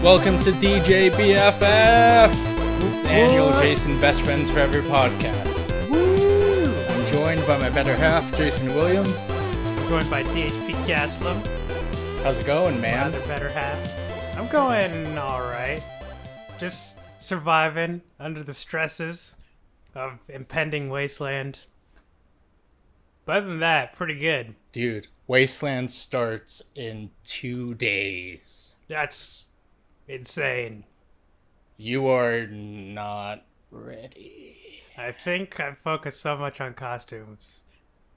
Welcome to D+JBFF, the annual Jason Best Friends Forever podcast. Woo! I'm joined by my better half, Jason Williams. I'm joined by DHP Gastelum. How's it going, man? My other better half. I'm going alright. Just surviving under the stresses of impending wasteland. But other than that, pretty good. Dude, Wasteland starts in 2 days. That's insane. You are not ready. I think I focused so much on costumes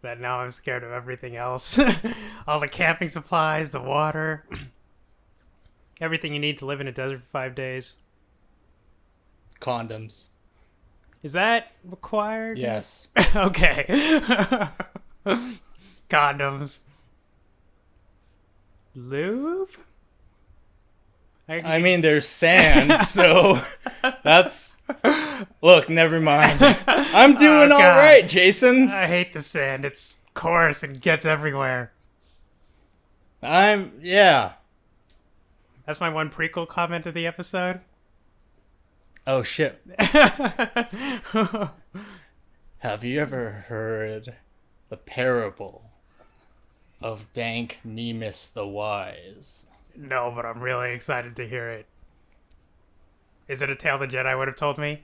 that now I'm scared of everything else. All the camping supplies, the water, everything you need to live in a desert for 5 days. Condoms. Is that required? Yes. Okay. Condoms. Lube? I mean, there's sand, so that's... Look, never mind. I'm doing all right, Jason. I hate the sand. It's coarse and gets everywhere. Yeah. That's my one prequel comment of the episode. Oh, shit. Have you ever heard the parable of Dank Nemus the Wise? No, but I'm really excited to hear it. Is it a tale the Jedi would have told me?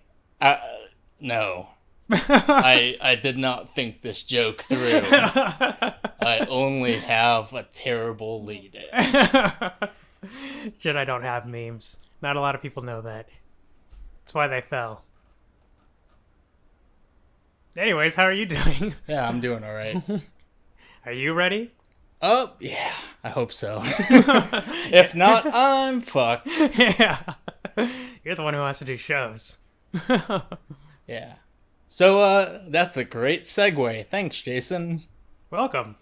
No. I did not think this joke through. I only have a terrible lead-in. Jedi don't have memes. Not a lot of people know that. That's why they fell. Anyways, how are you doing? Yeah, I'm doing all right. Are you ready? Oh, yeah, I hope so. If not, I'm fucked. Yeah. You're the one who wants to do shows. Yeah. So, that's a great segue. Thanks, Jason. Welcome.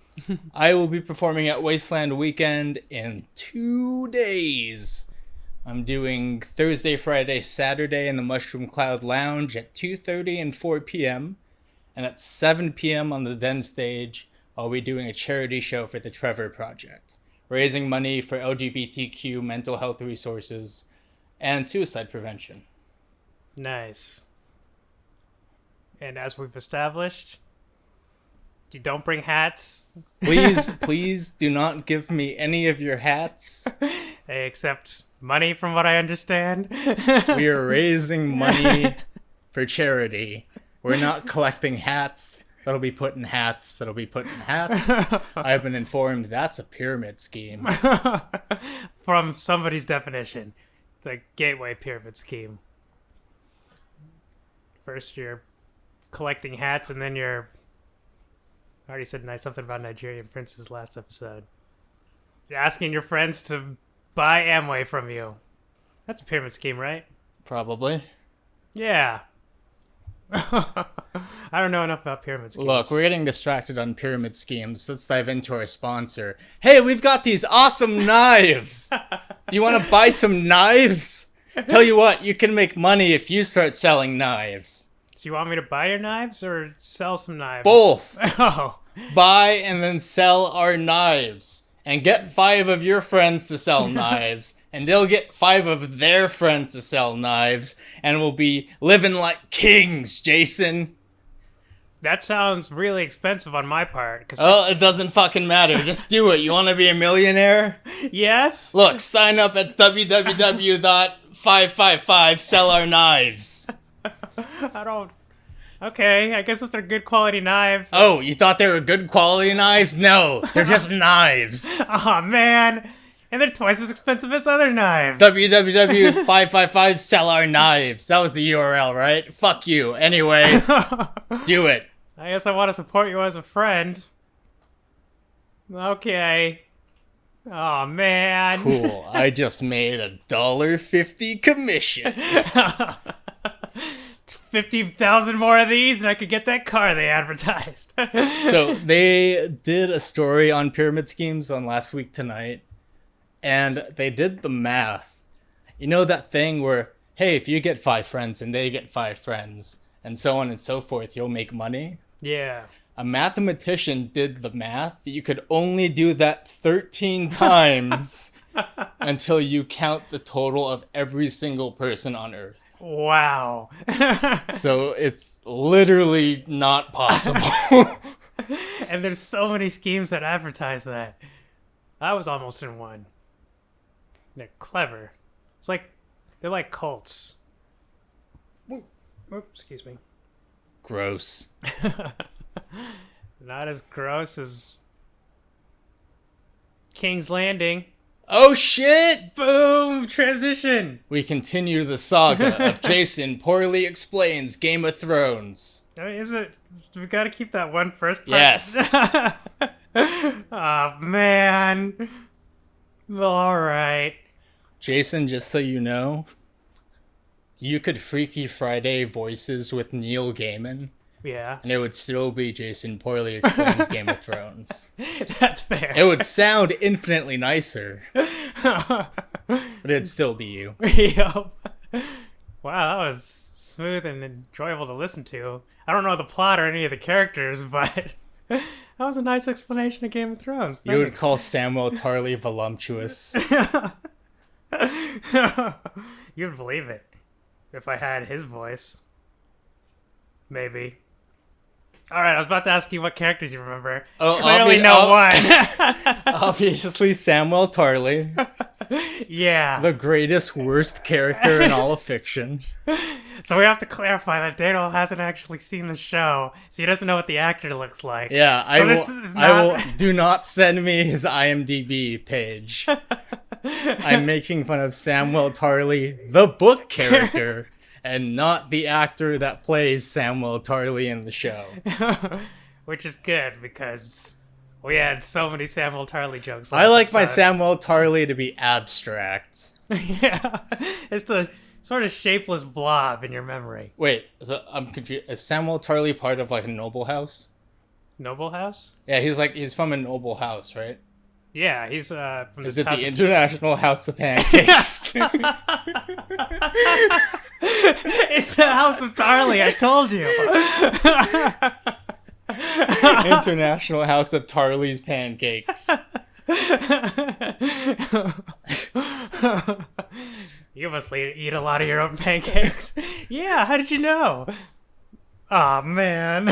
I will be performing at Wasteland Weekend in 2 days. I'm doing Thursday, Friday, Saturday in the Mushroom Cloud Lounge at 2:30 and 4 p.m. And at 7 p.m. on the Den stage, I'll be doing a charity show for the Trevor Project, raising money for LGBTQ mental health resources and suicide prevention. Nice. And as we've established, you don't bring hats. Please do not give me any of your hats. They accept money from what I understand. We are raising money for charity. We're not collecting hats. That'll be put in hats. That'll be put in hats. I've been informed that's a pyramid scheme. From somebody's definition. The gateway pyramid scheme. First you're collecting hats, and then you're... I already said something about Nigerian princes last episode. You're asking your friends to buy Amway from you. That's a pyramid scheme, right? Probably. Yeah. I don't know enough about pyramid schemes. Look, we're getting distracted on pyramid schemes. Let's dive into our sponsor. Hey, we've got these awesome knives. Do you want to buy some knives? Tell you what, you can make money if you start selling knives. Do you want me to buy your knives or sell some knives? Both. Oh. Buy and then sell our knives. And get 5 of your friends to sell knives. And they'll get 5 of their friends to sell knives. And we'll be living like kings, Jason. That sounds really expensive on my part. Oh, it doesn't fucking matter. Just do it. You want to be a millionaire? Yes? Look, sign up at www.555sellourknives. I don't... Okay, I guess if they're good quality knives... Oh, you thought they were good quality knives? No, they're just knives. Aw, man. And they're twice as expensive as other knives. www.555sellourknives. That was the URL, right? Fuck you. Anyway, do it. I guess I want to support you as a friend. Okay. Aw, man. Cool. I just made $1.50 commission. 50,000 more of these and I could get that car they advertised. So they did a story on pyramid schemes on Last Week Tonight, and they did the math. You know that thing where, hey, if you get 5 friends and they get 5 friends and so on and so forth, you'll make money? Yeah. A mathematician did the math. You could only do that 13 times until you count the total of every single person on Earth. Wow. So it's literally not possible. And there's so many schemes that advertise that. I was almost in one. They're clever. It's like, they're like cults. Oops, excuse me. Gross. Not as gross as King's Landing. Oh shit! Boom! Transition! We continue the saga of Jason Poorly Explains Game of Thrones. I mean, is it? We gotta keep that one first part. Yes. Oh, man. Alright. Jason, just so you know, you could Freaky Friday voices with Neil Gaiman, Yeah. and it would still be Jason Poorly Explains Game of Thrones. That's fair. It would sound infinitely nicer, but it'd still be you. Yup. Wow, that was smooth and enjoyable to listen to. I don't know the plot or any of the characters, but that was a nice explanation of Game of Thrones. You would Thanks. call Samuel Tarly voluptuous. You'd believe it if I had his voice. Maybe. Alright, I was about to ask you what characters you remember. Oh, Clearly no one. Obviously Samuel Tarly, Yeah. the greatest, worst character in all of fiction. So we have to clarify that Daniel hasn't actually seen the show, so he doesn't know what the actor looks like. Yeah, So I will. Do not send me his IMDb page. I'm making fun of Samuel Tarly, the book character, and not the actor that plays Samuel Tarly in the show. Which is good, because we had so many Samuel Tarly jokes. I like my episode. Samuel Tarly to be abstract. Yeah. It's a sort of shapeless blob in your memory. Wait, so I'm confused. Is Samuel Tarly part of like a noble house? Noble House? Yeah, he's from a noble house, right? Yeah, he's from Is the it House the of- International House of Pancakes? It's the House of Tarly, I told you. International House of Tarly's Pancakes. You must eat a lot of your own pancakes. Yeah, how did you know? Aw, man.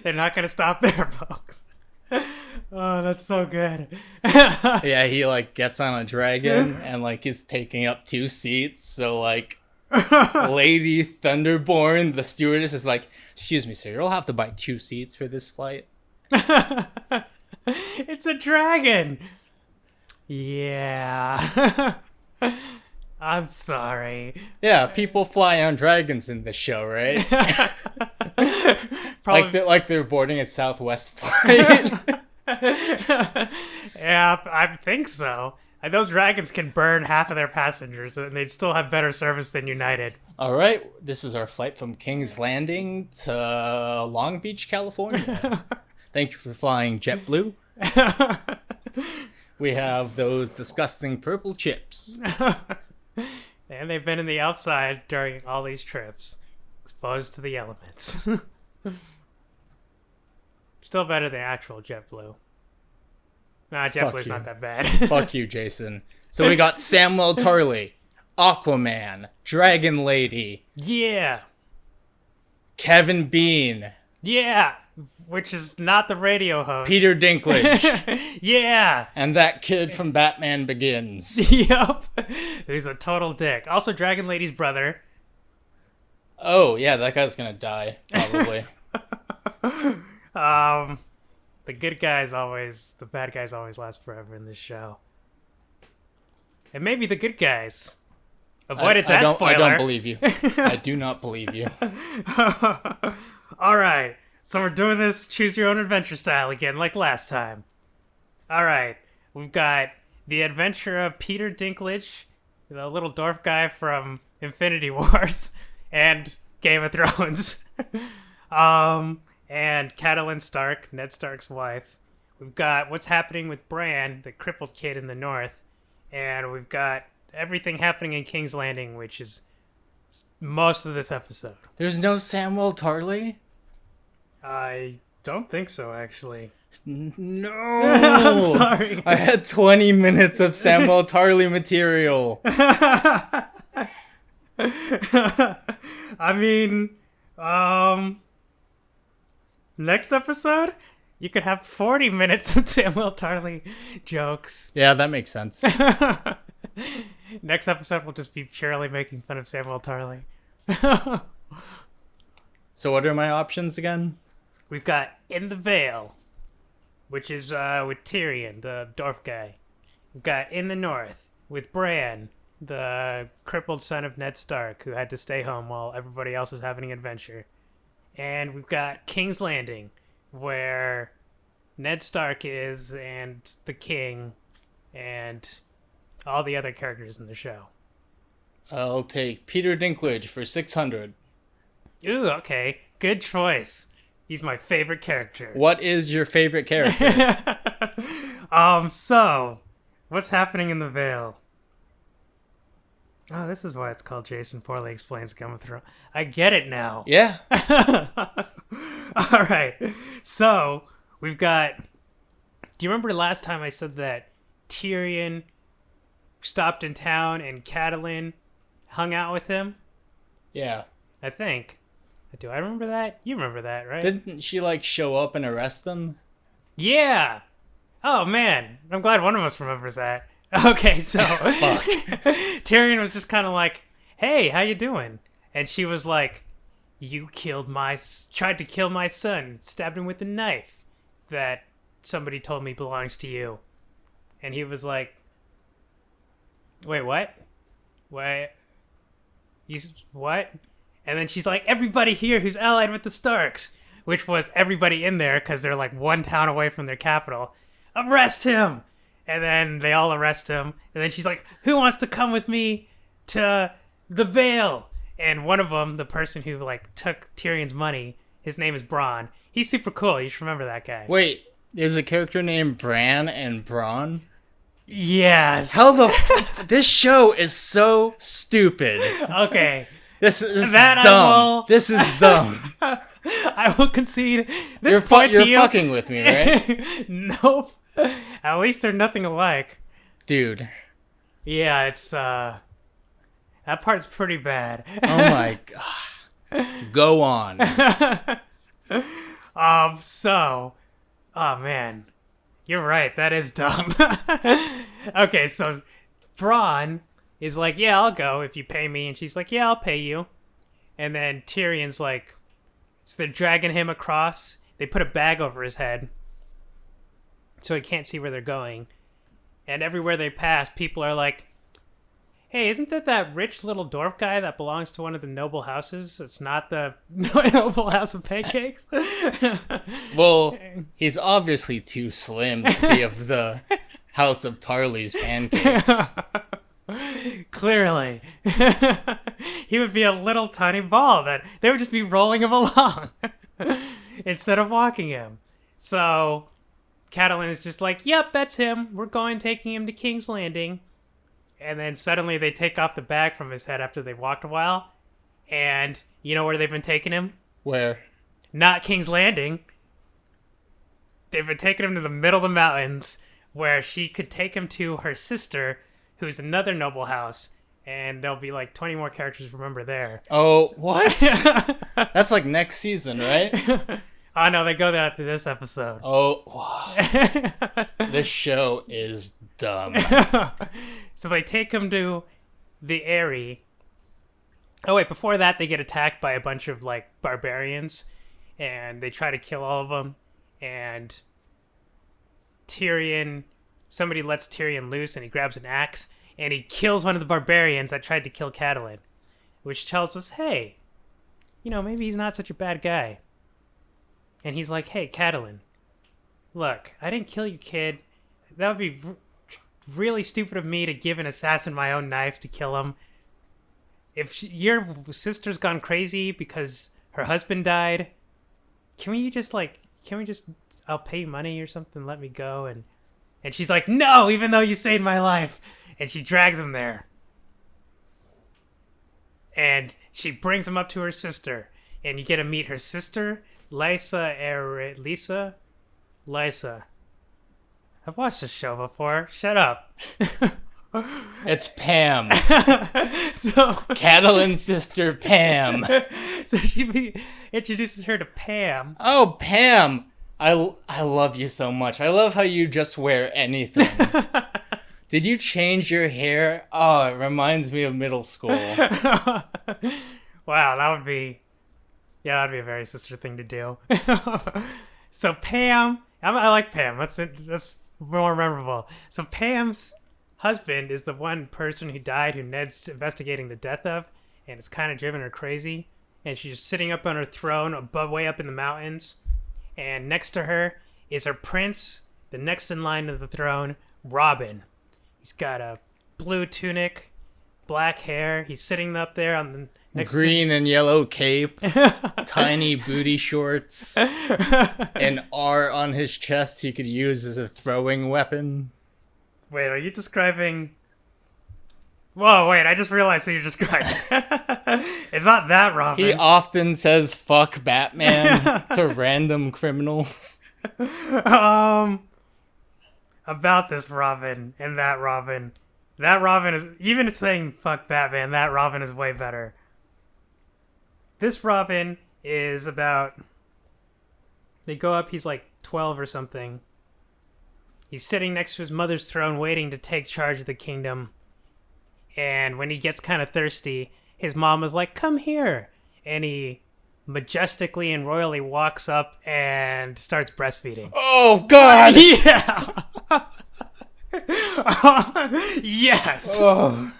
They're not gonna stop there, folks. Oh, that's so good. Yeah, he like gets on a dragon and like is taking up 2 seats. So like Lady Thunderborn, the stewardess, is like, "Excuse me, sir, you'll have to buy 2 seats for this flight." It's a dragon. Yeah. I'm sorry. Yeah, people fly on dragons in this show, right? Probably. like they're boarding a Southwest flight. Yeah, I think so. And those dragons can burn half of their passengers, and they'd still have better service than United. All right, this is our flight from King's Landing to Long Beach, California. Thank you for flying JetBlue. We have those disgusting purple chips. And they've been in the outside during all these trips, exposed to the elements. Still better than actual JetBlue. Nah, JetBlue's you. not that bad. Fuck you, Jason. So we got Samuel Tarly, Aquaman, Dragon Lady, Yeah. Kevin Bean, Yeah. Which is not the radio host. Peter Dinklage, Yeah. and that kid from Batman Begins. Yup. He's a total dick. Also, Dragon Lady's brother. Oh, yeah, that guy's gonna die, probably. The good guys always, the bad guys always last forever in this show. And maybe the good guys avoided that spoiler. I don't believe you. I do not believe you. All right. So we're doing this choose your own adventure style again, like last time. All right. We've got the adventure of Peter Dinklage, the little dwarf guy from Infinity Wars, and Game of Thrones. And Catelyn Stark, Ned Stark's wife. We've got what's happening with Bran, the crippled kid in the north. And we've got everything happening in King's Landing, which is most of this episode. There's no Samuel Tarly? I don't think so, actually. No. I'm sorry. I had 20 minutes of Samuel Tarly material. I mean, next episode, you could have 40 minutes of Samuel Tarly jokes. Yeah, that makes sense. Next episode will just be purely making fun of Samuel Tarly. So what are my options again? We've got In the Vale, which is with Tyrion, the dwarf guy. We've got In the North with Bran, the crippled son of Ned Stark, who had to stay home while everybody else is having an adventure. And we've got King's Landing, where Ned Stark is, and the king, and all the other characters in the show. I'll take Peter Dinklage for 600. Ooh, okay. Good choice. He's my favorite character. What is your favorite character? So, what's happening in the Vale? Oh, this is why it's called Jason Poorly Explains Game of Thrones. I get it now. Yeah. All right. So, we've got... Do you remember last time I said that Tyrion stopped in town and Catelyn hung out with him? Yeah. I think. Do I remember that? You remember that, right? Didn't she, like, show up and arrest them? Yeah. Oh, man. I'm glad one of us remembers that. Okay, so Fuck. Tyrion was just kind of like, hey, how you doing? And she was like, you tried to kill my son, stabbed him with a knife that somebody told me belongs to you. And he was like, wait, what? What? What? And then she's like, everybody here who's allied with the Starks, which was everybody in there because they're like one town away from their capital. Arrest him! And then they all arrest him. And then she's like, who wants to come with me to the Vale? And one of them, the person who like took Tyrion's money, his name is Bronn. He's super cool. You should remember that guy. Wait, there's a character named Bran and Bronn? Yes. How the this show is so stupid. Okay. This is That dumb. This is dumb. I will concede this You're point to you. fucking with me, right? Nope. At least they're nothing alike. Dude. Yeah, it's that part's pretty bad. Oh my god. Go on. So, oh man, you're right. That is dumb. Okay, so Bronn is like, yeah, I'll go if you pay me, and she's like, yeah, I'll pay you. And then Tyrion's like, so they're dragging him across. They put a bag over his head, so he can't see where they're going. And everywhere they pass, people are like, hey, isn't that rich little dwarf guy that belongs to one of the noble houses? It's not the noble house of pancakes? Well, he's obviously too slim to be of the House of Tarly's pancakes. Clearly. He would be a little tiny ball that they would just be rolling him along instead of walking him. So Catelyn is just like, yep, that's him. We're taking him to King's Landing. And then suddenly they take off the bag from his head after they walked a while. And you know where they've been taking him? Where? Not King's Landing. They've been taking him to the middle of the mountains where she could take him to her sister, who's another noble house. And there'll be like 20 more characters remember there. Oh, what? That's like next season, right? Oh, no, they go there after this episode. Oh, wow. This show is dumb. So they take him to the Eyrie. Oh, wait, before that, they get attacked by a bunch of, like, barbarians. And they try to kill all of them. And somebody lets Tyrion loose, and he grabs an axe. And he kills one of the barbarians that tried to kill Catelyn. Which tells us, hey, maybe he's not such a bad guy. And he's like, hey, Catelyn, look, I didn't kill you, kid. That would be really stupid of me to give an assassin my own knife to kill him. If your sister's gone crazy because her husband died, can we just, I'll pay you money or something, let me go? And she's like, no, even though you saved my life. And she drags him there. And she brings him up to her sister. And you get to meet her sister, Lisa. Lysa. I've watched this show before. Shut up. It's Pam. So Catalin's sister Pam. So she introduces her to Pam. Oh, Pam. I love you so much. I love how you just wear anything. Did you change your hair? Oh, it reminds me of middle school. Wow, that'd be a very sister thing to do. So Pam, I like Pam. That's more memorable. So Pam's husband is the one person who died who Ned's investigating the death of, and it's kind of driven her crazy. And she's sitting up on her throne way up in the mountains. And next to her is her prince, the next in line to the throne, Robin. He's got a blue tunic, black hair. He's sitting up there on the next green and yellow cape, tiny booty shorts, an R on his chest he could use as a throwing weapon. Wait, are you describing... Whoa, wait, I just realized who you're describing. It's not that Robin. He often says fuck Batman to random criminals. About this Robin and that Robin. That Robin is... Even saying fuck Batman, that Robin is way better. This Robin is about... They go up, he's like 12 or something. He's sitting next to his mother's throne waiting to take charge of the kingdom. And when he gets kind of thirsty, his mom is like, come here. And he majestically and royally walks up and starts breastfeeding. Oh, God! Yeah! Yes! Oh.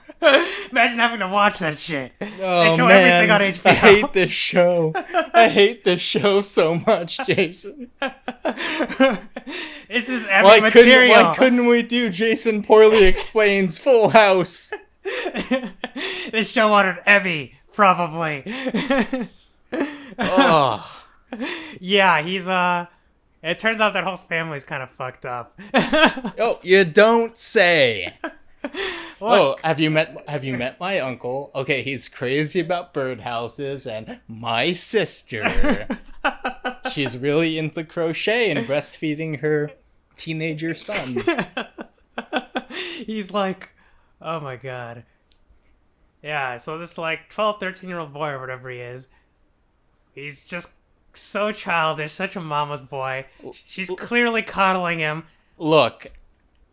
Imagine having to watch that shit. Oh, They show man. everything on HBO. I hate this show. I hate this show so much, Jason. This is epic material. Why couldn't we do Jason Poorly Explains Full House? This show wanted Evie, probably. Oh. Yeah, he's it turns out that whole family's kind of fucked up. Oh, you don't say. Look. Oh, have you met my uncle? Okay, he's crazy about birdhouses, and my sister. She's really into crochet and breastfeeding her teenager son. He's like, oh my god. Yeah, so this like 12, 13-year-old boy or whatever he is, he's just so childish, such a mama's boy. She's clearly coddling him. Look,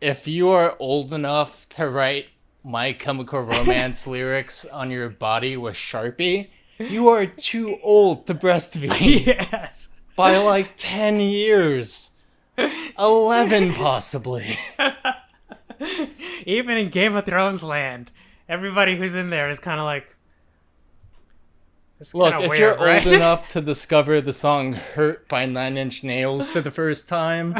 if you are old enough to write My Chemical Romance lyrics on your body with Sharpie, you are too old to breastfeed. Yes. By like 10 years. 11 possibly. Even in Game of Thrones land, everybody who's in there is kind of like... Look, if weird, you're right? old enough to discover the song Hurt by Nine Inch Nails for the first time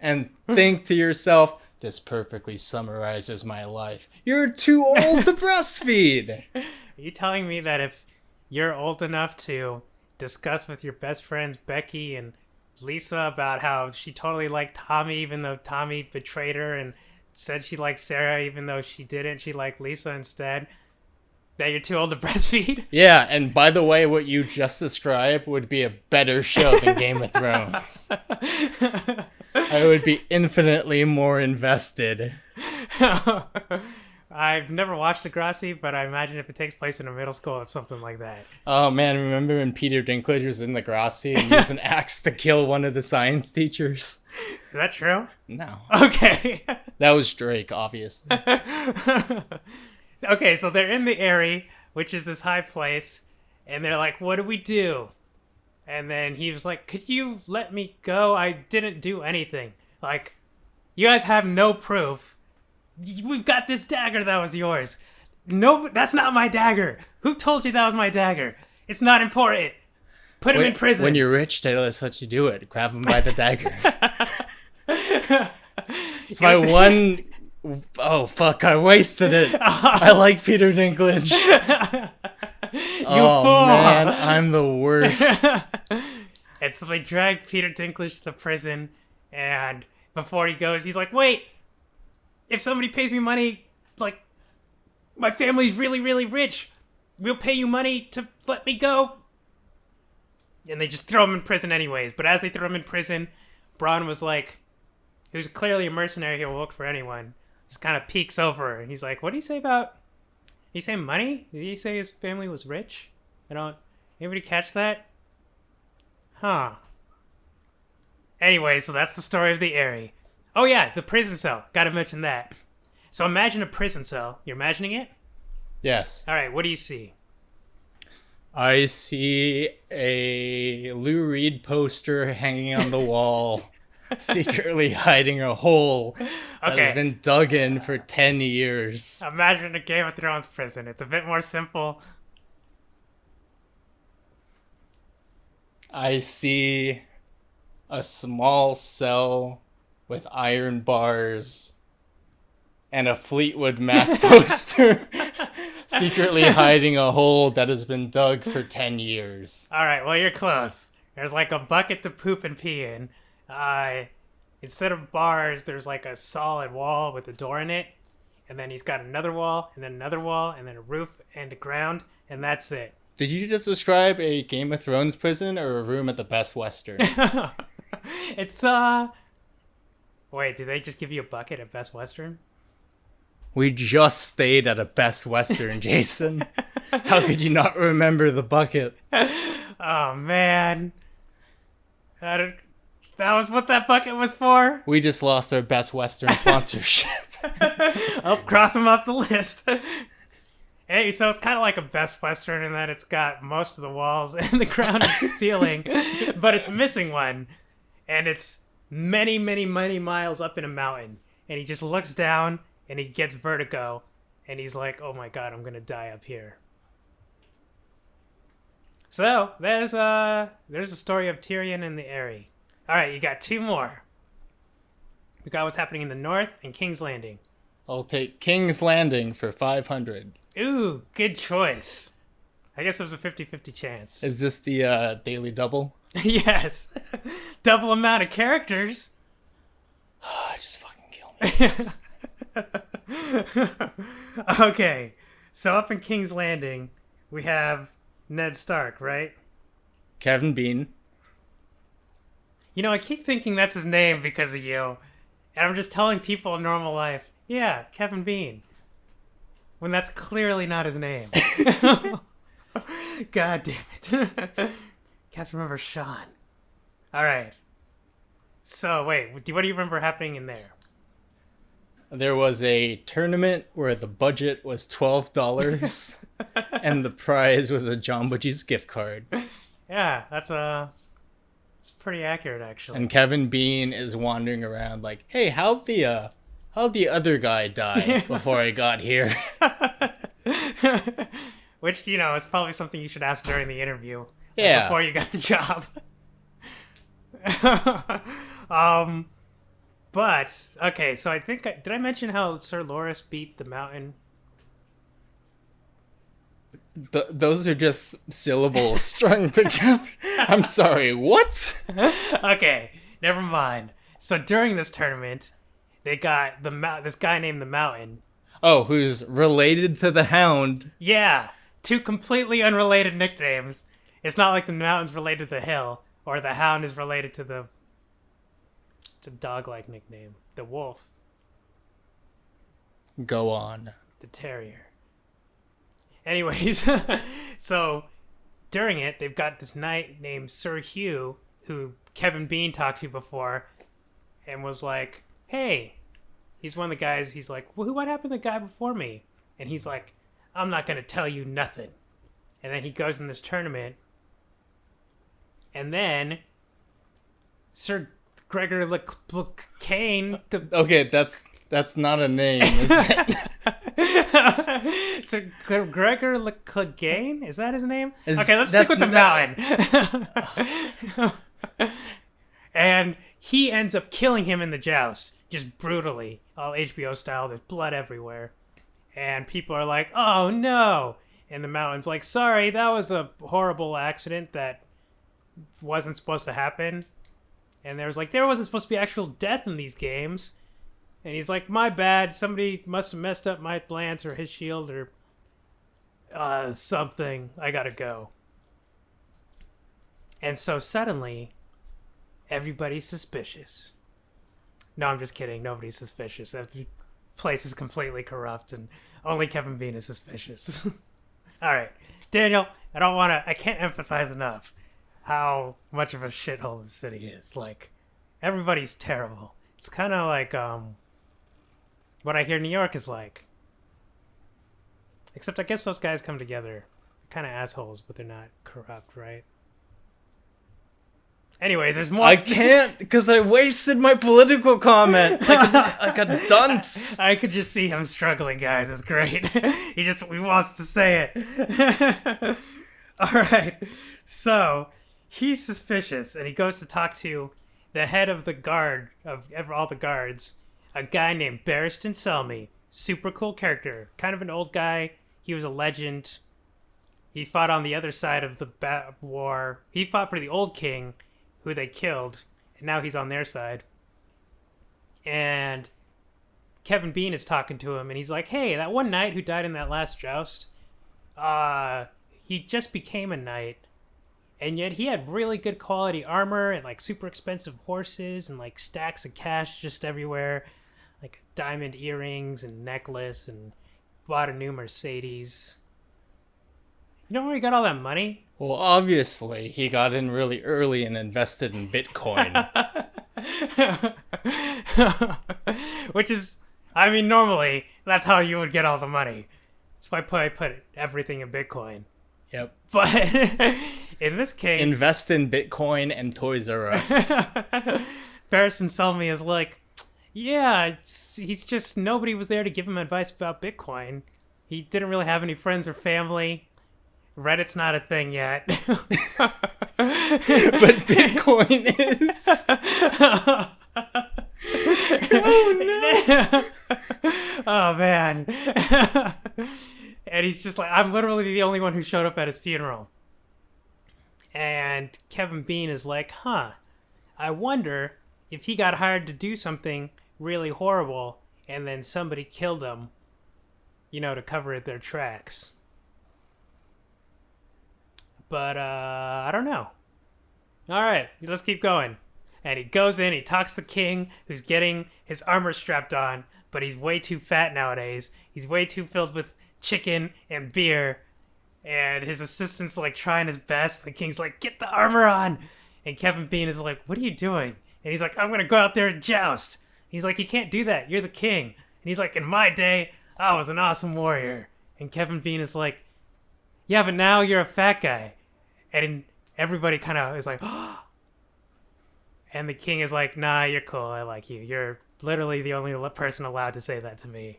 and think to yourself, this perfectly summarizes my life, you're too old to breastfeed. Are you telling me that if you're old enough to discuss with your best friends Becky and Lisa about how she totally liked Tommy even though Tommy betrayed her and said she liked Sarah even though she didn't, she liked Lisa instead, that you're too old to breastfeed? Yeah, and by the way, what you just described would be a better show than Game of Thrones. I would be infinitely more invested. I've never watched Degrassi, but I imagine if it takes place in a middle school, it's something like that. Oh man, remember when Peter Dinklage was in Degrassi and used an axe to kill one of the science teachers? Is that true? No. Okay. That was Drake, obviously. Okay, so they're in the Eyrie, which is this high place, and they're like, what do we do? And then he was like, could you let me go? I didn't do anything. Like, you guys have no proof. We've got this dagger that was yours. No, that's not my dagger. Who told you that was my dagger? It's not important. Put him in prison. When you're rich, they let you do it. Grab him by the dagger. It's my one... Oh, fuck, I wasted it. I like Peter Dinklage. Fool. Man, I'm the worst. And so they drag Peter Dinklage to the prison, and before he goes, he's like, wait, if somebody pays me money, like, my family's really, really rich, we'll pay you money to let me go. And they just throw him in prison anyways. But as they throw him in prison, Braun was like, he was clearly a mercenary who will look for anyone. Just kind of peeks over and he's like, what did he say about, did he say money? Did he say his family was rich? Anybody catch that? Huh. Anyway, so that's the story of the Eyrie. Oh yeah, the prison cell. Gotta mention that. So imagine a prison cell. You're imagining it? Yes. Alright, what do you see? I see a Lou Reed poster hanging on the wall, secretly hiding a hole that has been dug in for 10 years. Imagine a Game of Thrones prison. It's a bit more simple. I see a small cell with iron bars and a Fleetwood Mac poster secretly hiding a hole that has been dug for 10 years. Alright, well, you're close. There's like a bucket to poop and pee in. Instead of bars, there's like a solid wall with a door in it. And then he's got another wall, and then another wall, and then a roof and a ground, and that's it. Did you just describe a Game of Thrones prison or a room at the Best Western? It's, Wait, did they just give you a bucket at Best Western? We just stayed at a Best Western, Jason. How could you not remember the bucket? Oh, man. That was what that bucket was for? We just lost our Best Western sponsorship. I'll cross them off the list. Hey, so it's kind of like a Best Western in that it's got most of the walls and the ground and the ceiling, but it's missing one. And it's many, many, many miles up in a mountain. And he just looks down and he gets vertigo. And he's like, oh my god, I'm going to die up here. So, there's a story of Tyrion and the Eyrie. Alright, you got two more. We got what's happening in the north and King's Landing. I'll take King's Landing for 500. Ooh, good choice. I guess it was a 50-50 chance. Is this the daily double? Yes. Double amount of characters. Just fucking kill me. Okay. So up in King's Landing, we have Ned Stark, right? Kevin Bean. You know, I keep thinking that's his name because of you. And I'm just telling people in normal life, yeah, Kevin Bean. When that's clearly not his name. God damn it. Can't remember Sean. Alright. So, wait, what do you remember happening in there? There was a tournament where the budget was $12 and the prize was a Jamba Juice gift card. Yeah, it's pretty accurate, actually. And Kevin Bean is wandering around like, hey, how'd the other guy die before I got here? Which, you know, is probably something you should ask during the interview. Yeah. Before you got the job. But, okay, so I think, did I mention how Sir Loras beat the mountain? Those are just syllables strung together. I'm sorry, what? Okay, never mind. So during this tournament, they got this guy named the Mountain. Oh, who's related to the Hound. Yeah, two completely unrelated nicknames. It's not like the Mountain's related to the Hill, or the Hound is related to the... It's a dog-like nickname. The Wolf. Go on. The Terrier. Anyways, so during it, they've got this knight named Sir Hugh, who Kevin Bean talked to before, and was like, hey, he's one of the guys, he's like, well, what happened to the guy before me? And he's like, I'm not going to tell you nothing. And then he goes in this tournament, and then Sir Gregor Kane... Okay, that's not a name, is it? So Gregor Clegane? Is that his name? Okay, let's stick with the Mountain. And he ends up killing him in the joust, just brutally, all HBO style. There's blood everywhere, and people are like, "Oh no!" And the Mountain's like, "Sorry, that was a horrible accident that wasn't supposed to happen." And there wasn't supposed to be actual death in these games. And he's like, my bad, somebody must have messed up my lance or his shield or something. I gotta go. And so suddenly, everybody's suspicious. No, I'm just kidding. Nobody's suspicious. The place is completely corrupt, and only Kevin Bean is suspicious. All right, Daniel, I can't emphasize enough how much of a shithole this city is. Like, everybody's terrible. It's kind of like what I hear New York is like. Except I guess those guys come together. They're kind of assholes, but they're not corrupt, right? Anyways, there's more. I can't because I wasted my political comment like a dunce. I could just see him struggling, guys. It's great. He wants to say it. All right. So he's suspicious, and he goes to talk to the head of the guard of all the guards, a guy named Barristan Selmy. Super cool character. Kind of an old guy. He was a legend. He fought on the other side of the war. He fought for the old king, who they killed, and now he's on their side. And Kevin Bean is talking to him, and he's like, hey, that one knight who died in that last joust, he just became a knight, and yet he had really good quality armor and like super expensive horses and like stacks of cash just everywhere, like diamond earrings and necklace, and bought a new Mercedes. You know where he got all that money? Well, obviously, he got in really early and invested in Bitcoin. Which is, I mean, normally, that's how you would get all the money. That's why I put everything in Bitcoin. Yep. But in this case... Invest in Bitcoin and Toys R Us. Barristan Selmy is like, yeah, he's just, nobody was there to give him advice about Bitcoin. He didn't really have any friends or family. Reddit's not a thing yet. But Bitcoin is. Oh, no. Oh, man. And he's just like, I'm literally the only one who showed up at his funeral. And Kevin Bean is like, I wonder if he got hired to do something really horrible and then somebody killed him, to cover their tracks. But, I don't know. All right, let's keep going. And he goes in, he talks to the king, who's getting his armor strapped on, but he's way too fat nowadays. He's way too filled with chicken and beer. And his assistant's, like, trying his best. The king's like, get the armor on! And Kevin Bean is like, what are you doing? And he's like, I'm gonna go out there and joust. He's like, you can't do that. You're the king. And he's like, in my day, I was an awesome warrior. And Kevin Bean is like, yeah, but now you're a fat guy. And everybody kind of is like, oh. And the king is like, nah, you're cool. I like you. You're literally the only person allowed to say that to me.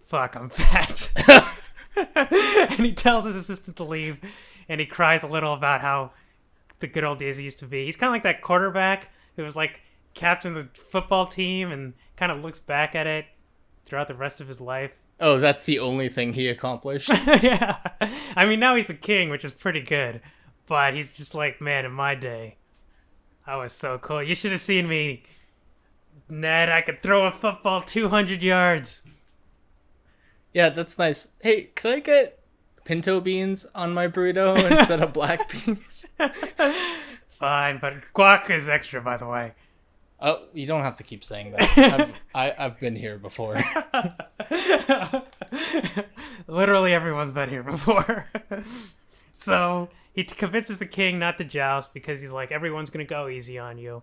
Fuck, I'm fat. And he tells his assistant to leave. And he cries a little about how the good old days used to be. He's kind of like that quarterback who was like captain of the football team and kind of looks back at it throughout the rest of his life. Oh, that's the only thing he accomplished? Yeah. I mean, now he's the king, which is pretty good. But he's just like, man, in my day, I was so cool. You should have seen me, Ned. I could throw a football 200 yards. Yeah, that's nice. Hey, could I get pinto beans on my burrito instead of black beans? Fine, but guac is extra, by the way. Oh, you don't have to keep saying that. I've been here before. Literally everyone's been here before. So he convinces the king not to joust because he's like, everyone's going to go easy on you.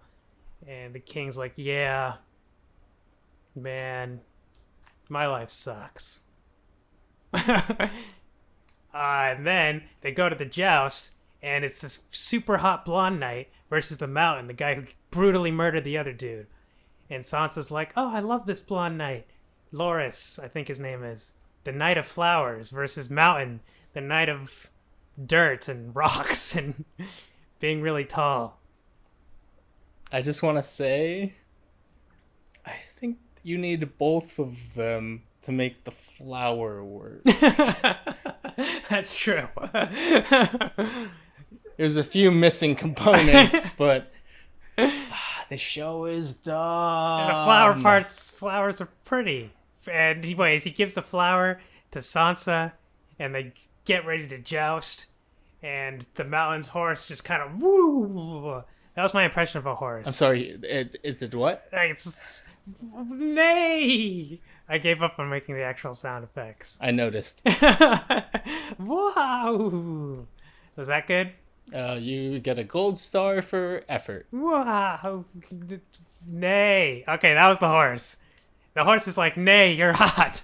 And the king's like, yeah, man, my life sucks. And then they go to the joust, and it's this super hot blonde knight versus the Mountain, the guy who brutally murdered the other dude. And Sansa's like, oh, I love this blonde knight. Loras, I think his name is. The Knight of Flowers versus Mountain, the Knight of Dirt and Rocks and being really tall. I just want to say, I think you need both of them to make the flower work. That's true. There's a few missing components, but the show is dumb. And the flowers are pretty. And anyways, he gives the flower to Sansa, and they get ready to joust. And the Mountain's horse just kind of That was my impression of a horse. I'm sorry, is it what? It's nay. I gave up on making the actual sound effects. I noticed. Wow. Was that good? You get a gold star for effort. Wow. Nay. Okay, that was the horse. The horse is like, nay, you're hot.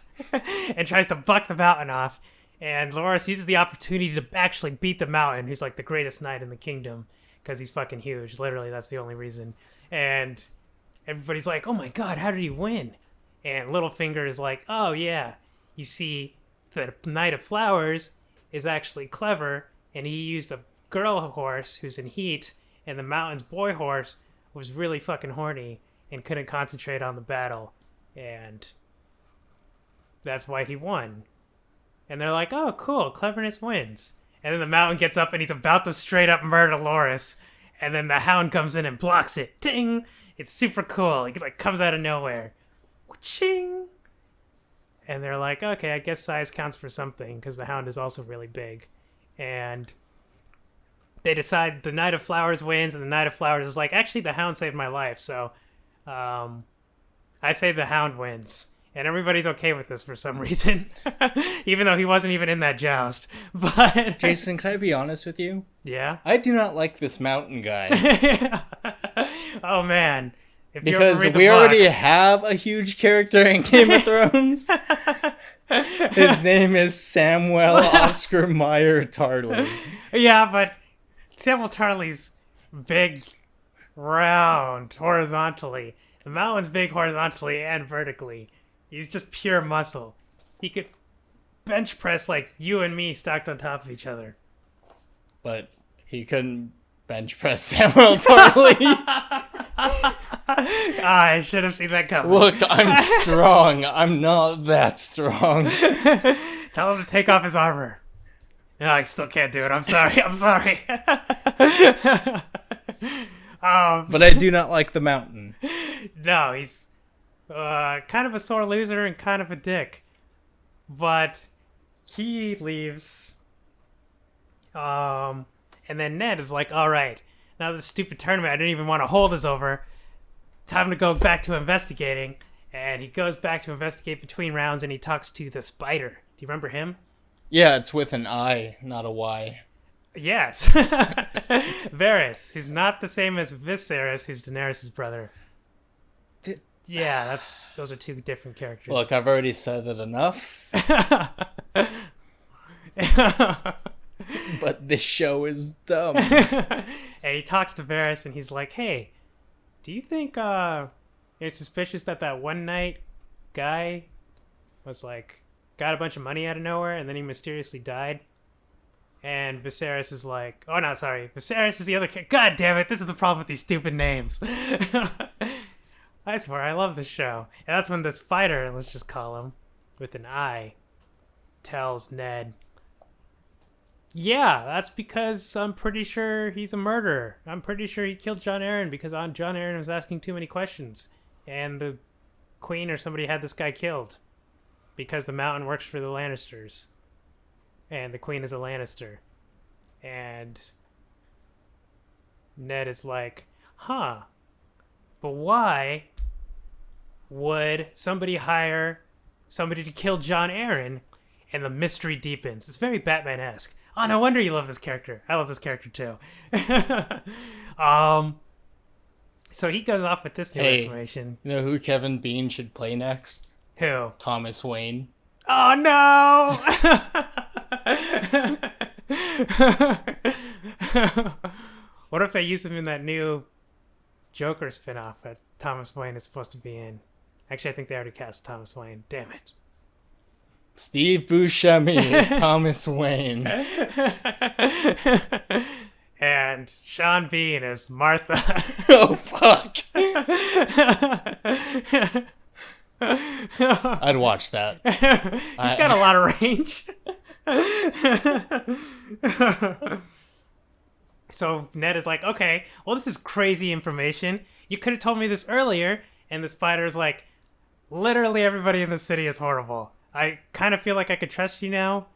And tries to buck the mountain off. And Loris uses the opportunity to actually beat the mountain, who's like the greatest knight in the kingdom. Because he's fucking huge. Literally, that's the only reason. And everybody's like, oh my god, how did he win? And Littlefinger is like, oh yeah, you see, the Knight of Flowers is actually clever, and he used a girl horse who's in heat, and the mountain's boy horse was really fucking horny and couldn't concentrate on the battle. And that's why he won. And they're like, oh cool, cleverness wins. And then the mountain gets up and he's about to straight up murder Loris. And then the hound comes in and blocks it. Ding! It's super cool. It like comes out of nowhere. Ching! And they're like, okay, I guess size counts for something because the hound is also really big. And they decide the Knight of Flowers wins, and the Knight of Flowers is like, actually, the hound saved my life, so I say the hound wins. And everybody's okay with this for some reason, even though he wasn't even in that joust. But Jason, can I be honest with you? Yeah? I do not like this mountain guy. Oh, man. If you because ever read the we book, already have a huge character in Game of Thrones. His name is Samuel Oscar Meyer Tarly. Yeah, but Samuel Tarly's big, round, horizontally. The mountain's big horizontally and vertically. He's just pure muscle. He could bench press like you and me stacked on top of each other. But he couldn't bench press Samuel Tarly. I should have seen that coming. Look, I'm strong. I'm not that strong. Tell him to take off his armor. No, I still can't do it. I'm sorry. I'm sorry. But I do not like the mountain. No, he's kind of a sore loser and kind of a dick. But he leaves. And then Ned is like, all right, now this stupid tournament I didn't even want to hold is over. Time to go back to investigating. And he goes back to investigate between rounds, and he talks to the spider. Do you remember him? Yeah, it's with an I, not a Y. Yes. Varys, who's not the same as Viserys, who's Daenerys' brother. Yeah, those are two different characters. Look, I've already said it enough. But this show is dumb. And he talks to Varys, and he's like, hey, do you think you're suspicious that one night guy was like, got a bunch of money out of nowhere, and then he mysteriously died? And Viserys is like, oh no, sorry, Viserys is the other character. God damn it, this is the problem with these stupid names. I swear, I love this show. And that's when this fighter, let's just call him, with an I, tells Ned, yeah, that's because I'm pretty sure he's a murderer. I'm pretty sure he killed Jon Arryn because Jon Arryn was asking too many questions. And the queen or somebody had this guy killed. Because the mountain works for the Lannisters. And the queen is a Lannister. And Ned is like, huh, but why would somebody hire somebody to kill Jon Arryn? And the mystery deepens. It's very Batman-esque. Oh, no wonder you love this character. I love this character too. So he goes off with this new information. You know who Kevin Bean should play next? Who? Thomas Wayne. Oh no! What if they use him in that new Joker spinoff that Thomas Wayne is supposed to be in? Actually, I think they already cast Thomas Wayne. Damn it. Steve Buscemi is Thomas Wayne. And Sean Bean is Martha. Oh, fuck. I'd watch that. He's got a lot of range. So Ned is like, okay, well, this is crazy information. You could have told me this earlier. And the spider is like, literally everybody in the city is horrible. I kind of feel like I could trust you now.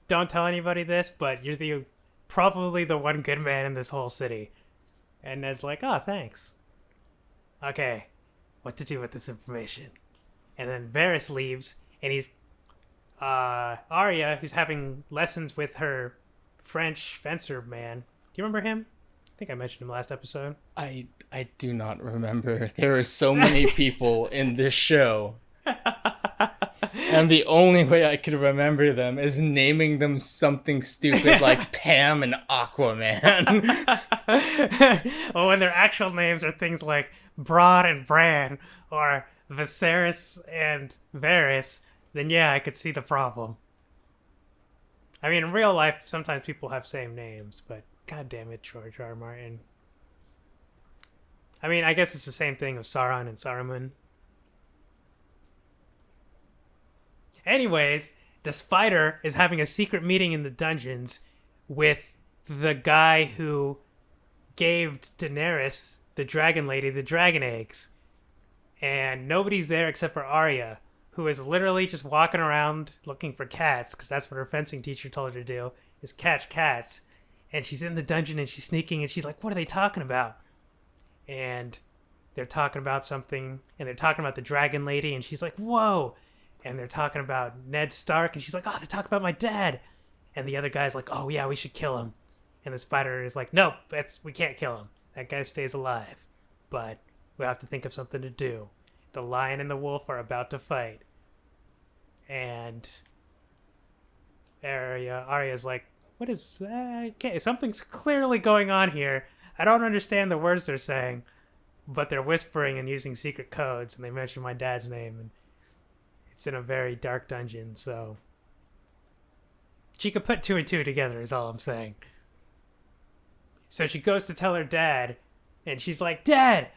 Don't tell anybody this, but you're probably the one good man in this whole city. And Ned's like, oh, thanks. Okay, what to do with this information? And then Varys leaves, and he's Arya, who's having lessons with her French fencer man. Do you remember him? I think I mentioned him last episode. I do not remember. There are so many people in this show. And the only way I could remember them is naming them something stupid like Pam and Aquaman. Well, when their actual names are things like Broad and Bran, or Viserys and Varys, then yeah, I could see the problem. I mean, in real life, sometimes people have same names, but god damn it, George R. R. Martin. I mean, I guess it's the same thing with Sauron and Saruman. Anyways, the spider is having a secret meeting in the dungeons with the guy who gave Daenerys, the dragon lady, the dragon eggs. And nobody's there except for Arya, who is literally just walking around looking for cats, because that's what her fencing teacher told her to do, is catch cats. And she's in the dungeon and she's sneaking and she's like, what are they talking about? And they're talking about something, and they're talking about the dragon lady, and she's like, whoa. And they're talking about Ned Stark, and she's like, oh, they're talking about my dad. And the other guy's like, oh yeah, we should kill him. And the spider is like, nope, we can't kill him. That guy stays alive. But we'll have to think of something to do. The lion and the wolf are about to fight. And Arya's like, what is that? Okay, something's clearly going on here. I don't understand the words they're saying, but they're whispering and using secret codes, and they mention my dad's name, and it's in a very dark dungeon, so she could put two and two together is all I'm saying. So she goes to tell her dad, and she's like, Dad!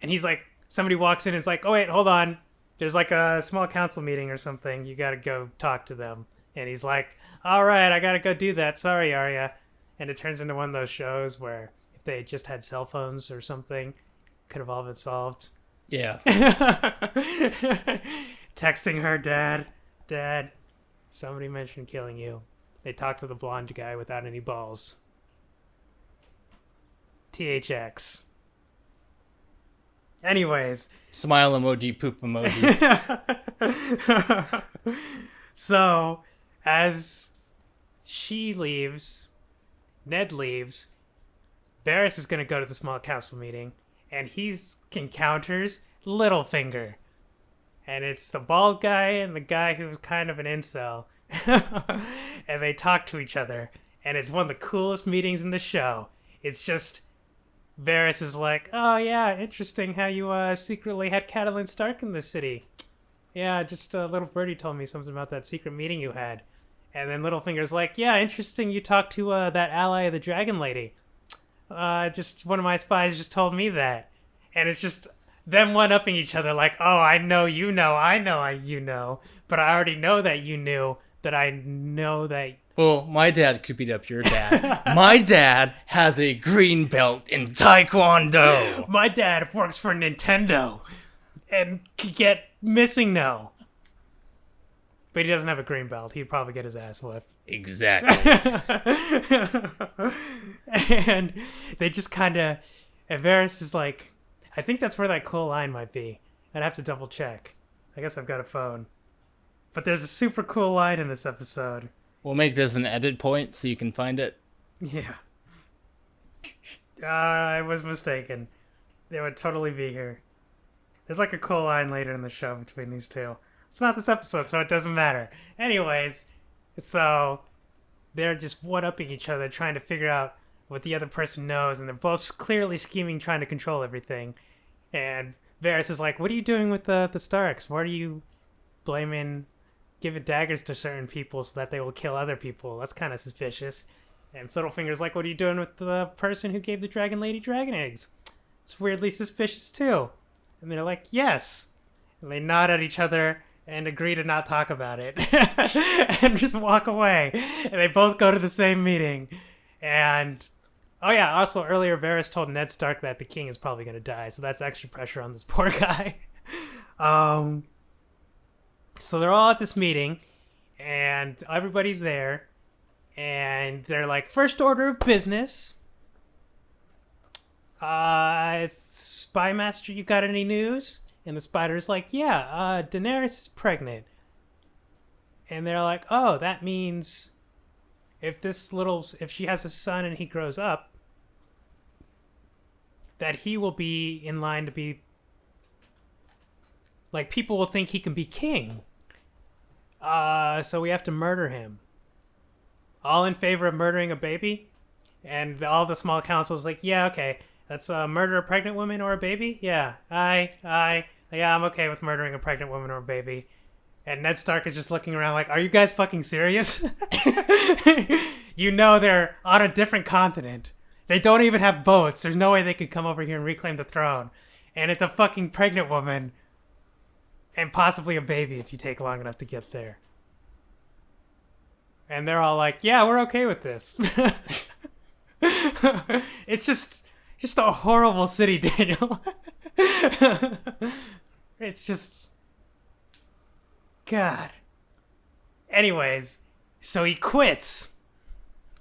And he's like, somebody walks in and is like, oh wait, hold on. There's like a small council meeting or something. You gotta go talk to them. And he's like, all right, I gotta go do that. Sorry, Arya. And it turns into one of those shows where if they just had cell phones or something, could have all been solved. Yeah. Texting her, Dad, somebody mentioned killing you. They talked to the blonde guy without any balls. THX. Anyways. Smile emoji, poop emoji. So, as she leaves, Ned leaves, Varys is going to go to the small council meeting, and he encounters Littlefinger. And it's the bald guy and the guy who's kind of an incel. And they talk to each other, and it's one of the coolest meetings in the show. It's just Varys is like, oh yeah, interesting how you secretly had Catelyn Stark in the city. Yeah, just a little birdie told me something about that secret meeting you had. And then Littlefinger's like, yeah, interesting you talked to that ally of the dragon lady. Just one of my spies just told me that. And it's just them one-upping each other like, oh, I know you know, you know. But I already know that you knew that I know that... Well, my dad could beat up your dad. My dad has a green belt in Taekwondo. My dad works for Nintendo and could get missing now. But he doesn't have a green belt. He'd probably get his ass whipped. Exactly. And they just kind of... And Varys is like... I think that's where that cool line might be. I'd have to double check. I guess I've got a phone. But there's a super cool line in this episode. We'll make this an edit point so you can find it. Yeah. I was mistaken. They would totally be here. There's like a cool line later in the show between these two. It's not this episode, so it doesn't matter. Anyways, so they're just one-upping each other, trying to figure out what the other person knows, and they're both clearly scheming, trying to control everything. And Varys is like, what are you doing with the Starks? Why are you giving daggers to certain people so that they will kill other people? That's kind of suspicious. And Littlefinger's like, what are you doing with the person who gave the dragon lady dragon eggs? It's weirdly suspicious too. And they're like, yes. And they nod at each other and agree to not talk about it. And just walk away. And they both go to the same meeting. And, oh yeah, also earlier Varys told Ned Stark that the king is probably going to die. So that's extra pressure on this poor guy. So they're all at this meeting. And everybody's there. And they're like, first order of business. Spy Master, you got any news? And the spider's like, yeah, Daenerys is pregnant. And they're like, oh, that means if she has a son and he grows up, that he will be in line to be, like, people will think he can be king. So we have to murder him. All in favor of murdering a baby? And all the small council's like, yeah, okay. Let's murder a pregnant woman or a baby? Yeah, yeah, I'm okay with murdering a pregnant woman or a baby. And Ned Stark is just looking around like, are you guys fucking serious? You know they're on a different continent. They don't even have boats. There's no way they could come over here and reclaim the throne. And it's a fucking pregnant woman. And possibly a baby if you take long enough to get there. And they're all like, yeah, we're okay with this. It's just a horrible city, Daniel. It's just... God. Anyways, so he quits.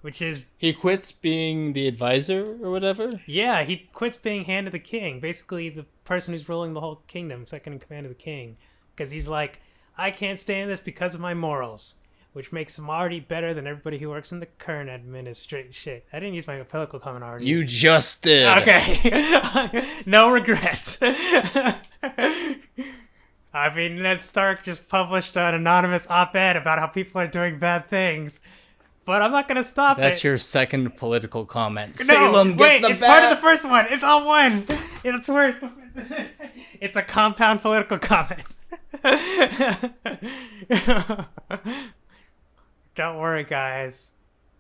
Which is... He quits being the advisor or whatever? Yeah, he quits being Hand of the King. Basically, the person who's ruling the whole kingdom, second in command of the king. Because he's like, I can't stand this because of my morals. Which makes him already better than everybody who works in the current administration. Shit, I didn't use my political comment already. You just did. Okay. No regrets. I mean, Ned Stark just published an anonymous op-ed about how people are doing bad things. But I'm not going to stop That's your second political comment. No, Salem, wait, get the it's bat. part of the first one. It's all one. It's worse. It's a compound political comment. Don't worry, guys.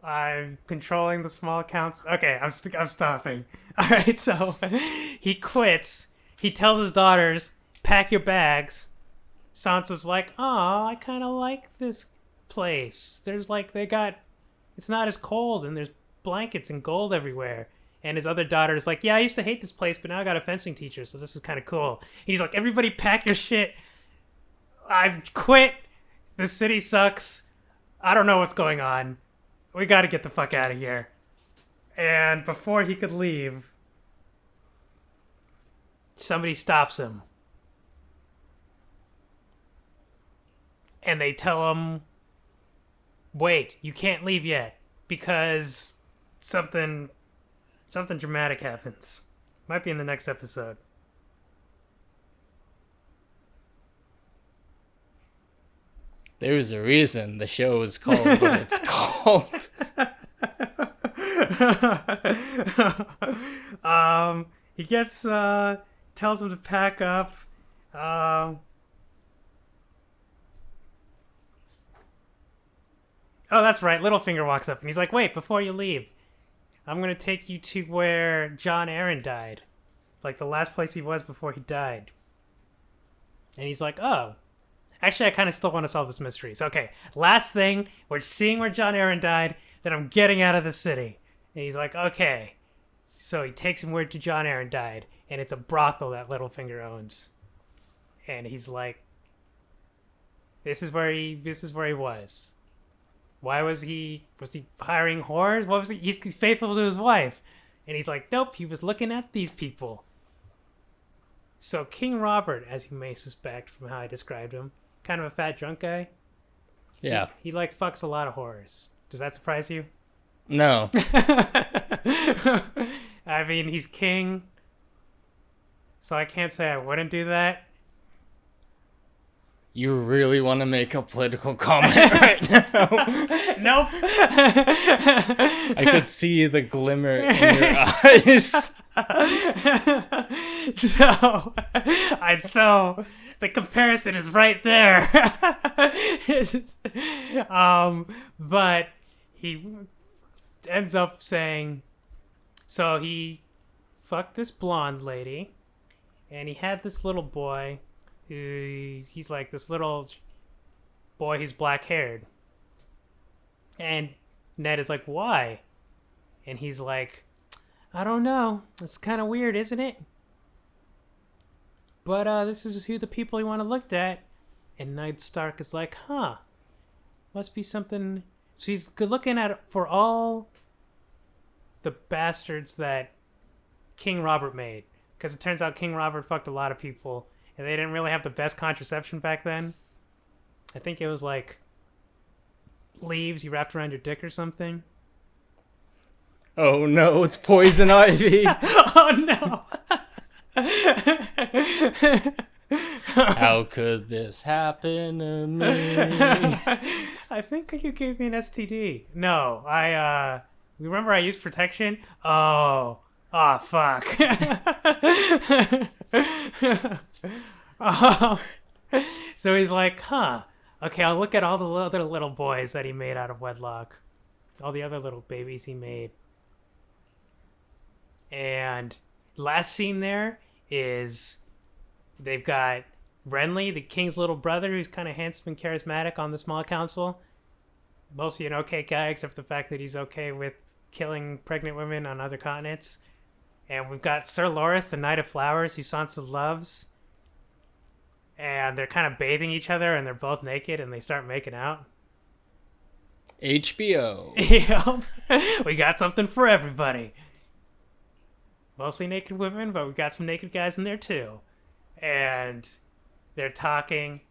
I'm controlling the small counts. Okay, I'm stopping. All right, so he quits. He tells his daughters, pack your bags. Sansa's like, oh, I kind of like this place. There's like, it's not as cold and there's blankets and gold everywhere. And his other daughter's like, yeah, I used to hate this place, but now I got a fencing teacher, so this is kind of cool. And he's like, everybody pack your shit. I've quit. The city sucks. I don't know what's going on. We got to get the fuck out of here. And before he could leave, somebody stops him. And they tell him, wait, you can't leave yet because something dramatic happens. Might be in the next episode. There's a reason the show is called what it's called. He gets, tells him to pack up. Oh, that's right. Littlefinger walks up and he's like, wait, before you leave, I'm going to take you to where Jon Arryn died. Like the last place he was before he died. And he's like, oh. Actually, I kind of still want to solve this mystery. So, okay, last thing, we're seeing where Jon Arryn died, then I'm getting out of the city. And he's like, okay. So he takes him where Jon Arryn died, and it's a brothel that Littlefinger owns. And he's like, this is where he was. Why was he hiring whores? What was he? He's faithful to his wife. And he's like, nope, he was looking at these people. So King Robert, as you may suspect from how I described him, kind of a fat drunk guy. Yeah. He like fucks a lot of whores. Does that surprise you? No. I mean, he's king. So I can't say I wouldn't do that. You really want to make a political comment right now? Nope. I could see the glimmer in your eyes. So the comparison is right there. But he ends up saying, so he fucked this blonde lady, and he had this little boy. He's like this little boy who's black-haired. And Ned is like, why? And he's like, I don't know. It's kind of weird, isn't it? But this is who the people you want to look at. And Ned Stark is like, huh. Must be something. So he's good looking at it for all the bastards that King Robert made. Because it turns out King Robert fucked a lot of people, and they didn't really have the best contraception back then. I think it was like leaves you wrapped around your dick or something. Oh no, it's poison ivy. Oh no. How could this happen to me? I think you gave me an STD. No, remember I used protection? Oh, fuck. So he's like, huh, okay, I'll look at all the other little boys that he made out of wedlock. All the other little babies he made. And last scene there is they've got Renly, the king's little brother, who's kind of handsome and charismatic on the small council. Mostly an okay guy, except for the fact that he's okay with killing pregnant women on other continents. And we've got Sir Loras, the Knight of Flowers, who Sansa loves. And they're kind of bathing each other, and they're both naked, and they start making out. HBO. Yep. We got something for everybody. Mostly naked women, but we got some naked guys in there too. And they're talking,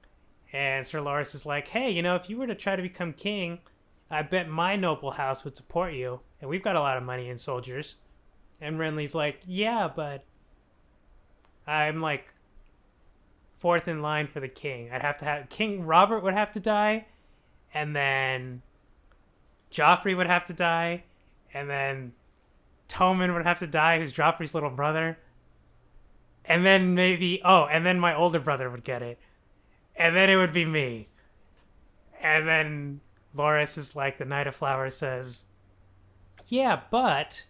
and Sir Loras is like, hey, if you were to try to become king, I bet my noble house would support you, and we've got a lot of money and soldiers. And Renly's like, yeah, but I'm like fourth in line for the king. King Robert would have to die, and then Joffrey would have to die, and then Tommen would have to die, who's Joffrey's little brother. And then and then my older brother would get it. And then it would be me. And then Loras is like, the Knight of Flowers says, yeah, but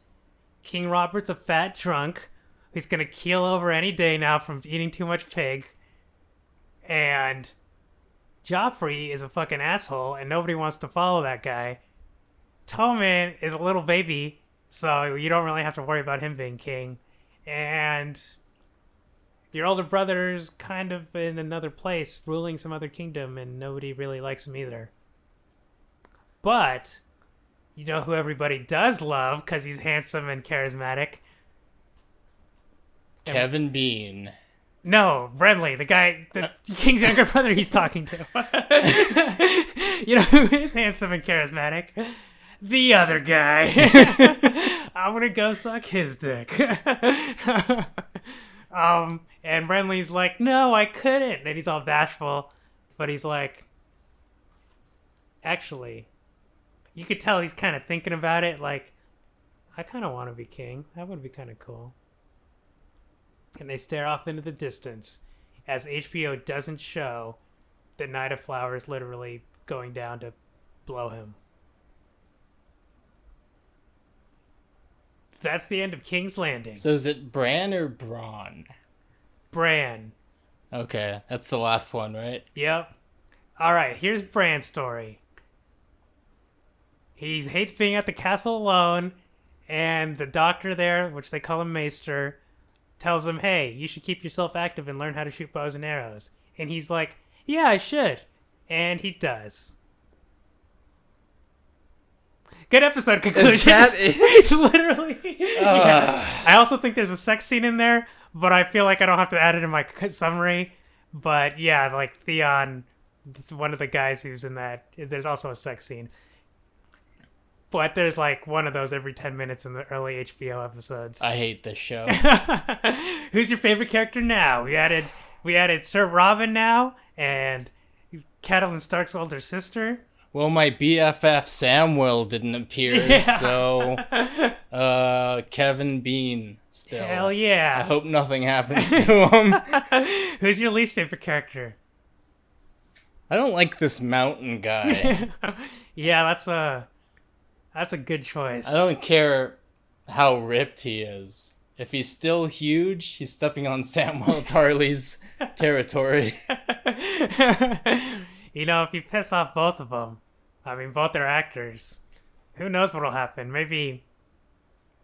King Robert's a fat drunk who's going to keel over any day now from eating too much pig. And Joffrey is a fucking asshole, and nobody wants to follow that guy. Tommen is a little baby, so you don't really have to worry about him being king. And your older brother's kind of in another place, ruling some other kingdom, and nobody really likes him either. But you know who everybody does love, because he's handsome and charismatic? Kevin Bean. No, Renly, the king's younger brother he's talking to. You know who is handsome and charismatic? The other guy. I'm gonna go suck his dick. And Renly's like, no, I couldn't. And he's all bashful. But he's like, actually, you could tell he's kind of thinking about it. Like, I kind of want to be king. That would be kind of cool. And they stare off into the distance as HBO doesn't show the Knight of Flowers literally going down to blow him. That's the end of King's Landing. So is it Bran or Bronn? Bran. Okay, that's the last one, right? Yep. All right, here's Bran's story. He hates being at the castle alone, and the doctor there, which they call him Maester, tells him, hey, you should keep yourself active and learn how to shoot bows and arrows. And he's like, yeah, I should. And he does. Good episode conclusion. Is that it? It's literally. Yeah. I also think there's a sex scene in there, but I feel like I don't have to add it in my summary. But yeah, like Theon, it's one of the guys who's in that. There's also a sex scene. But there's like one of those every 10 minutes in the early HBO episodes. I hate this show. Who's your favorite character now? We added Sir Robin now, and Catelyn Stark's older sister. Well, my BFF Samwell didn't appear, so Kevin Bean still. Hell yeah. I hope nothing happens to him. Who's your least favorite character? I don't like this mountain guy. Yeah, that's a good choice. I don't care how ripped he is. If he's still huge, he's stepping on Samwell Tarly's territory. If you piss off both of them, I mean, both are actors, who knows what'll happen? Maybe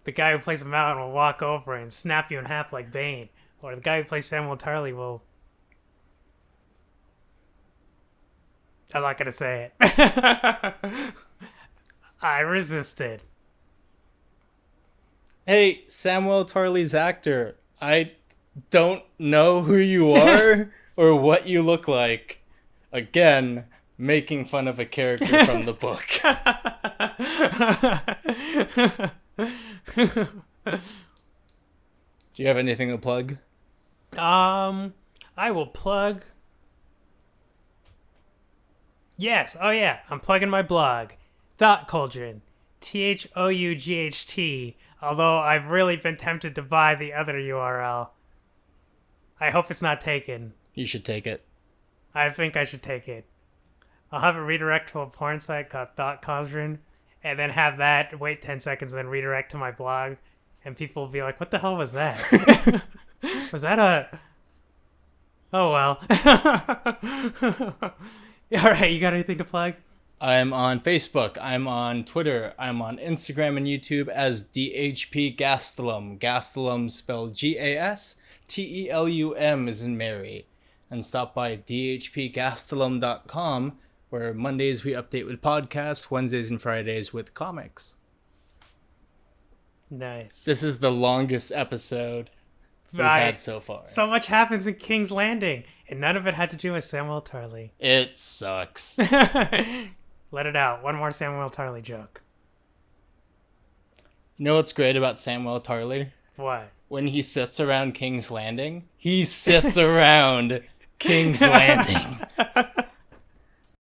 the guy who plays the mountain will walk over and snap you in half like Bane, or the guy who plays Samwell Tarly will... I'm not gonna say it. I resisted. Hey, Samuel Tarley's actor, I don't know who you are or what you look like. Again, making fun of a character from the book. Do you have anything to plug? I will plug. Yes, oh yeah, I'm plugging my blog, Thought Cauldron, THOUGHT, although I've really been tempted to buy the other URL. I hope it's not taken. You should take it. I think I should take it. I'll have it redirect to a porn site called Thought Cauldron, and then have that, wait 10 seconds, and then redirect to my blog, and people will be like, what the hell was that? Was that a... Oh, well. Alright, you got anything to plug? I'm on Facebook, I'm on Twitter, I'm on Instagram and YouTube as DHP Gastelum. Gastelum spelled Gastelum as in Mary. And stop by dhpgastelum.com, where Mondays we update with podcasts, Wednesdays and Fridays with comics. Nice. This is the longest episode we've had so far. So much happens in King's Landing, and none of it had to do with Samuel Tarley. It sucks. Let it out. One more Samuel Tarley joke. You know what's great about Samuel Tarley? What? When he sits around King's Landing, he sits around King's Landing.